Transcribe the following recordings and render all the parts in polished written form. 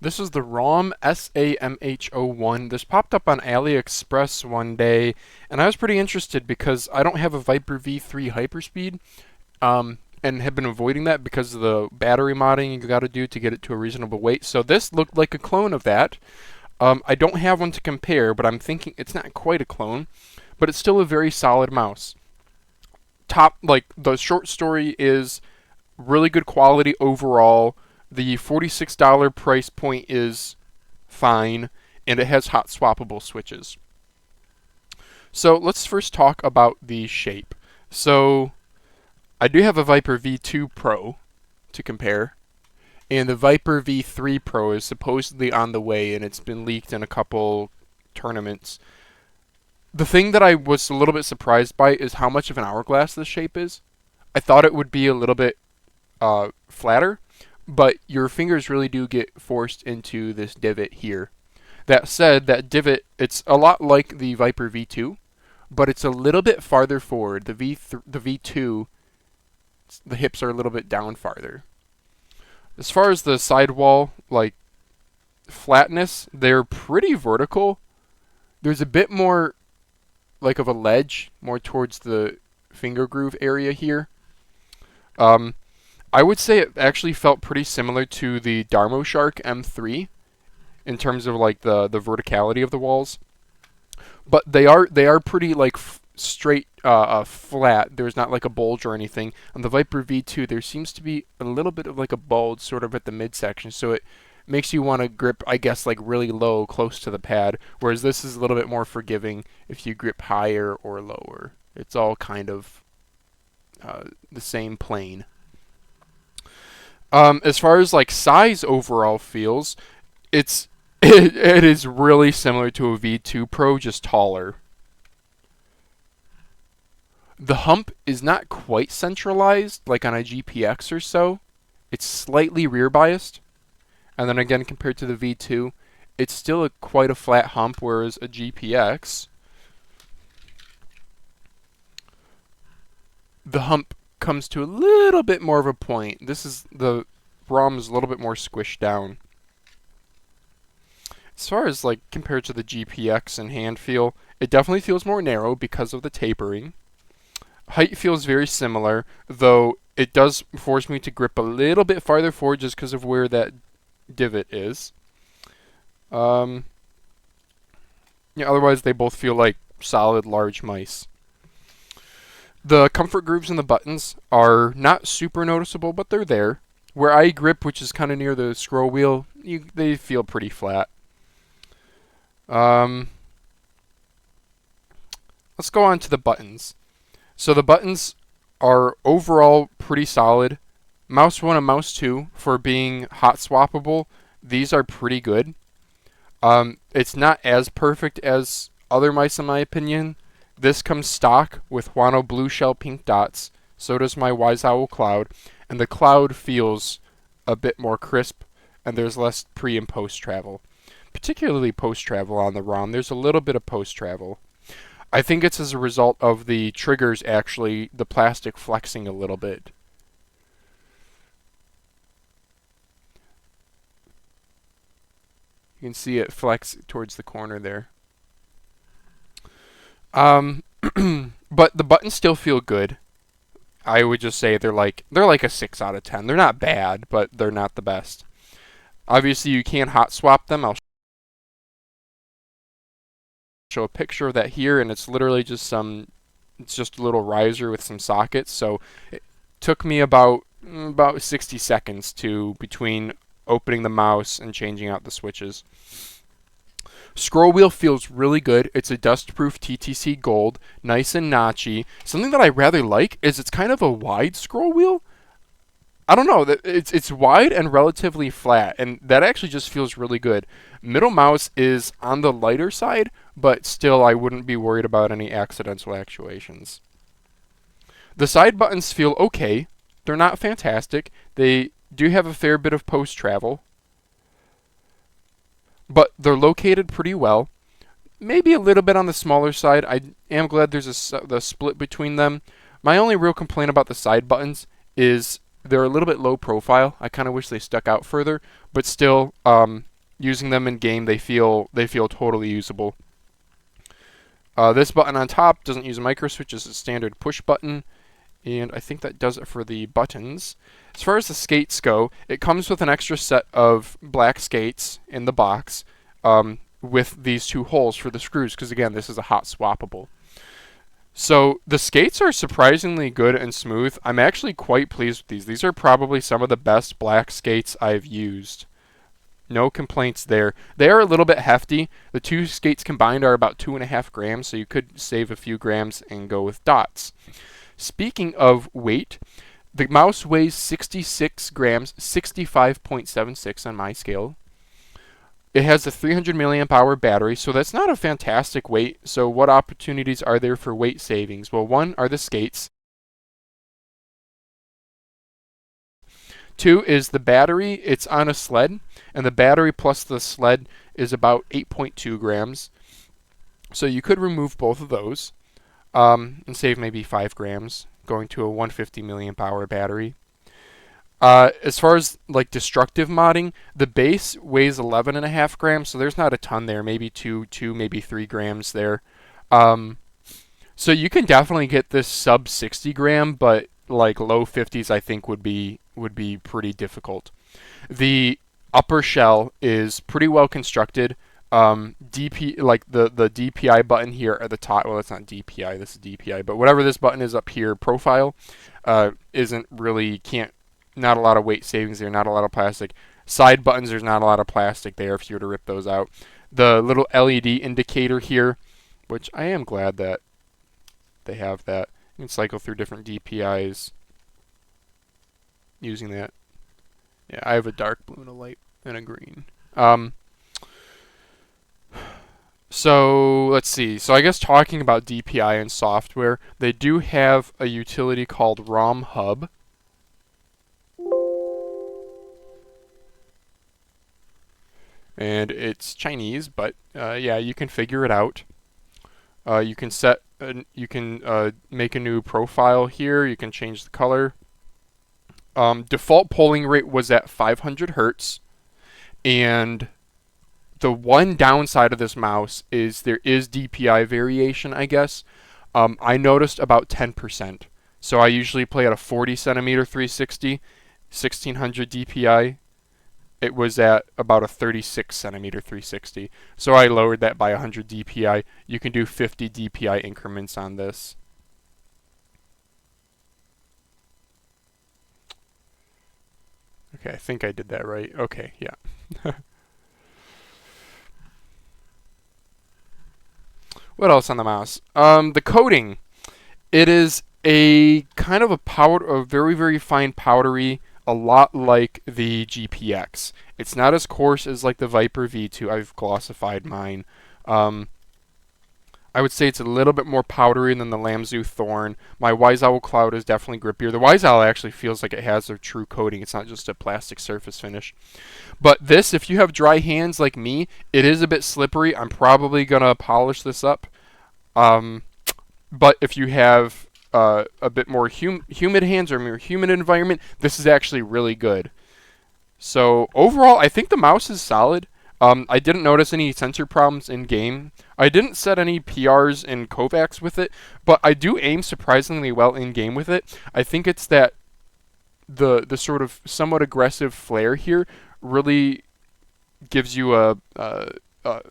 This is the RAWM SA-MH01. This popped up on AliExpress one day, and I was pretty interested because I don't have a Viper V3 hyperspeed, and have been avoiding that because of the battery modding you got to do to get it to a reasonable weight. So this looked like a clone of that. I don't have one to compare, but I'm thinking it's not quite a clone, but it's still a very solid mouse. Like the short story is really good quality overall. The $46 price point is fine, and it has hot swappable switches. So let's first talk about the shape. So I do have a Viper V2 Pro to compare, and the Viper V3 Pro is supposedly on the way, and it's been leaked in a couple tournaments. The thing that I was a little bit surprised by is how much of an hourglass this shape is. I thought it would be a little bit flatter, but your fingers really do get forced into this divot here. That said, that divot, it's a lot like the Viper V2, but it's a little bit farther forward. The V2, the hips are a little bit down farther. As far as the sidewall, like flatness, they're pretty vertical. There's a bit more like of a ledge, more towards the finger groove area here. I would say it actually felt pretty similar to the Darmo Shark M3 in terms of like the verticality of the walls, but they are pretty like straight, flat. There's not like a bulge or anything. On the Viper V2, there seems to be a little bit of like a bulge sort of at the midsection, so it makes you want to grip, I guess, like really low, close to the pad, whereas this is a little bit more forgiving if you grip higher or lower. It's all kind of the same plane. As far as like size overall feels, it is really similar to a V2 Pro, just taller. The hump is not quite centralized like on a GPX or so. It's slightly rear biased. And then again, compared to the V2, it's still quite a flat hump, whereas a GPX, the hump comes to a little bit more of a point. The ROM is a little bit more squished down. As far as like compared to the GPX and hand feel, it definitely feels more narrow because of the tapering. Height feels very similar, though it does force me to grip a little bit farther forward just because of where that divot is. Yeah, otherwise they both feel like solid large mice. The comfort grooves in the buttons are not super noticeable, but they're there. Where I grip, which is kind of near the scroll wheel, they feel pretty flat. Let's go on to the buttons. So the buttons are overall pretty solid. Mouse 1 and Mouse 2, for being hot swappable, these are pretty good. It's not as perfect as other mice in my opinion. This comes stock with Huano blue shell pink dots. So does my Wise Owl Cloud. And the Cloud feels a bit more crisp, and there's less pre and post travel. Particularly post travel on the ROM. There's a little bit of post travel. I think it's as a result of the triggers actually, the plastic flexing a little bit. You can see it flex towards the corner there. But the buttons still feel good. I would just say they're like a 6 out of 10. They're not bad, but they're not the best. Obviously, you can hot swap them. I'll show a picture of that here, and it's literally just it's just a little riser with some sockets. So it took me about 60 seconds between opening the mouse and changing out the switches. Scroll wheel feels really good. It's a dust-proof TTC Gold, nice and notchy. Something that I rather like is it's kind of a wide scroll wheel. I don't know, it's wide and relatively flat, and that actually just feels really good. Middle mouse is on the lighter side, but still I wouldn't be worried about any accidental actuations. The side buttons feel okay. They're not fantastic. They do have a fair bit of post travel, but they're located pretty well. Maybe a little bit on the smaller side. I am glad there's the split between them. My only real complaint about the side buttons is they're a little bit low profile. I kind of wish they stuck out further, but still, using them in game, they feel totally usable. This button on top doesn't use a micro switch; it's a standard push button. And I think that does it for the buttons. As far as the skates go, it comes with an extra set of black skates in the box with these two holes for the screws, because again, this is a hot swappable. So the skates are surprisingly good and smooth. I'm actually quite pleased with these. These are probably some of the best black skates I've used. No complaints there. They are a little bit hefty. The two skates combined are about 2.5 grams, so you could save a few grams and go with dots. Speaking of weight, the mouse weighs 66 grams, 65.76 on my scale. It has a 300 milliamp hour battery, so that's not a fantastic weight. So what opportunities are there for weight savings? Well, one are the skates. Two is the battery. It's on a sled, and the battery plus the sled is about 8.2 grams. So you could remove both of those. And save maybe 5 grams going to a 150 milliamp hour battery. As far as like destructive modding, the base weighs 11.5 grams, so there's not a ton there, maybe 2, maybe 3 grams there. So you can definitely get this sub 60 gram, but like low 50s I think would be pretty difficult. The upper shell is pretty well constructed. like the DPI button here at the top. Well, it's not DPI. This is DPI, but whatever this button is up here, profile, isn't really not a lot of weight savings there. Not a lot of plastic. Side buttons, there's not a lot of plastic there if you were to rip those out. The little LED indicator here, which I am glad that they have that. You can cycle through different DPIs using that. Yeah, I have a dark blue and a light and a green. So let's see. So I guess talking about DPI and software, they do have a utility called RAWM Hub. And it's Chinese, but yeah, you can figure it out. You can make a new profile here. You can change the color. Default polling rate was at 500 hertz, and the one downside of this mouse is there is DPI variation, I guess. I noticed about 10%. So I usually play at a 40 centimeter 360, 1600 DPI. It was at about a 36 centimeter 360. So I lowered that by 100 DPI. You can do 50 DPI increments on this. Okay, I think I did that right. Okay, yeah. What else on the mouse? The coating. It is a kind of a very, very fine powdery, a lot like the GPX. It's not as coarse as like the Viper V2. I've glossified mine. I would say it's a little bit more powdery than the Lamzu Thorn. My Wise Owl Cloud is definitely grippier. The Wise Owl actually feels like it has a true coating. It's not just a plastic surface finish. But this, if you have dry hands like me, it is a bit slippery. I'm probably going to polish this up. But if you have a bit more humid hands or a more humid environment, this is actually really good. So overall, I think the mouse is solid. I didn't notice any sensor problems in game. I didn't set any PRs in Kovacs with it, but I do aim surprisingly well in game with it. I think it's that the sort of somewhat aggressive flare here really gives you a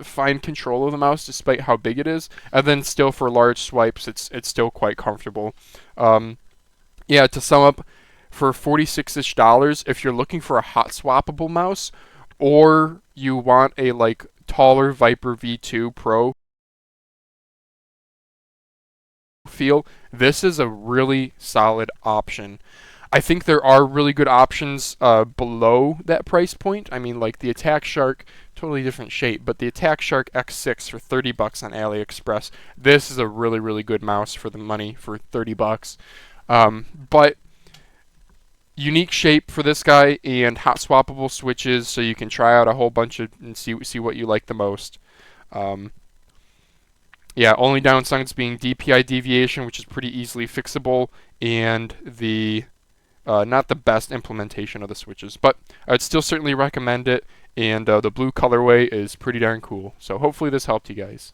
fine control of the mouse despite how big it is, and then still for large swipes, it's still quite comfortable. Yeah, to sum up, for $46-ish, if you're looking for a hot swappable mouse, or you want a like taller Viper V2 Pro feel, this is a really solid option. I think there are really good options below that price point. I mean, like the Attack Shark, totally different shape, but the Attack Shark X6 for $30 on AliExpress. This is a really, really good mouse for the money for $30. But unique shape for this guy and hot swappable switches, so you can try out a whole bunch of and see what you like the most. Yeah, only downsides being DPI deviation, which is pretty easily fixable, and the not the best implementation of the switches, but I would still certainly recommend it. and the blue colorway is pretty darn cool. So hopefully this helped you guys.